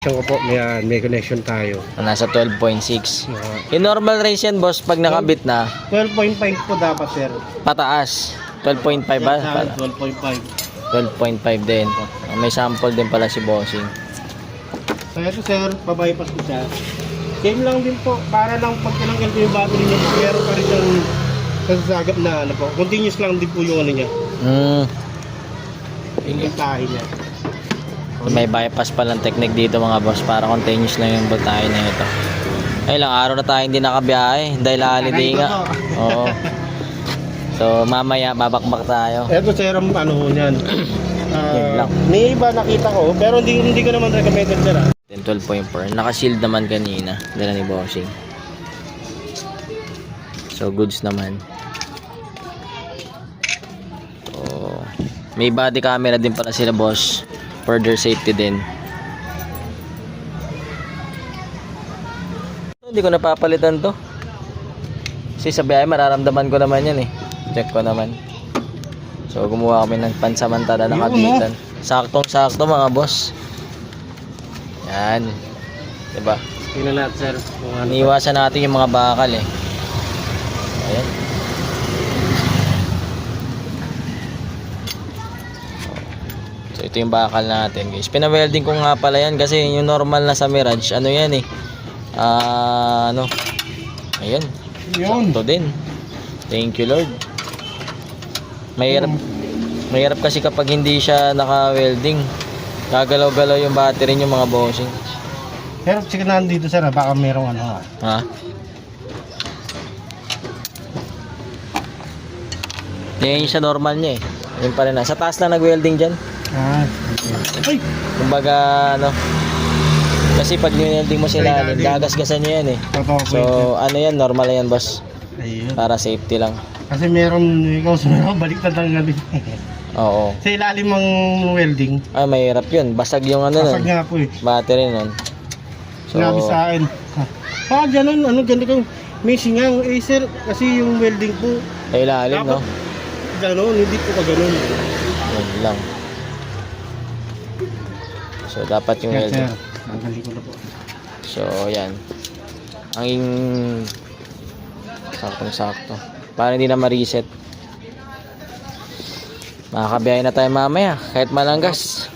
Ko po, may connection tayo. Nasa 12.6. Uh, Yung normal range yan, boss, pag nakabit na, 12.5 po dapat, sir. pataas. 12.5 ba? Yes, 12.5. 12.5 din. May sample din pala si bossing. So ito, sir, pabypass ko siya. Same lang din po, para lang pag tinanggal ko yung battery niya, meron pa rin siyang sasagap na ano po. Continuous lang din po yung ano niya. Yung voltahe niya. May bypass palang technique dito mga boss, para continuous lang yung voltahe na ito. Ay, ilang araw na tayo hindi nakabiyahe dahil holiday nga. Oo. So mamaya babakbak tayo. Ito, sir, ang ano niyan. Yun lang. May iba nakita ko, pero hindi ko naman recommended, sir. 12.4. Naka-shield naman kanina, dala ni bossing. So goods naman. So may body camera din pala sila, boss. Further safety din. Hindi ko napapalitan to. Kasi sa biyahe mararamdaman ko naman yan eh. Check ko naman. So gumawa kami ng pansamantala na kabitan. Saktong-sakto mga boss. Yan. Diba? Tingnan natin, sir. Kung ano. Iniwasan natin yung mga bakal eh. Ayan. So ito yung bakal natin, guys. Pina-welding ko nga pala yan kasi yung normal na sa Mirage, ano yan eh. Ano? Ayan. Sakto din. Thank you, Lord. Mahirap kasi kapag hindi siya naka-welding. Gagalaw-galaw yung battery yung mga bossing. Pero sige na dito, sir, baka merong ano. Ha? Yan siya normal niya eh. Yun pa rin na. Sa taas lang nag-welding dyan. Okay. Ay! Kumbaga ano, kasi pag niwelding mo sila, gagasgasan nyo yan eh. So ano yan, normal yan, boss. Ayun. Para safety lang. Kasi meron, ikaw sumunod, baliktad ang gabi. Oo. Sa ilalim ang welding. Ay, mahirap yun. Basag yung ano nun. Basag nga po eh. Battery nun. Sinabi sa akin. Ganun, ano, ganun kang may singang. Eh, sir, kasi yung welding po. Ay, ilalim, no? Ganun, hindi po ka ganun. Yun lang. So, dapat yung welding. Nanggaling ko na po. So, yan. Ang saktong-sakto. Para hindi na ma-reset. Makakabiyahe na tayo mamaya. Kahit malanggas.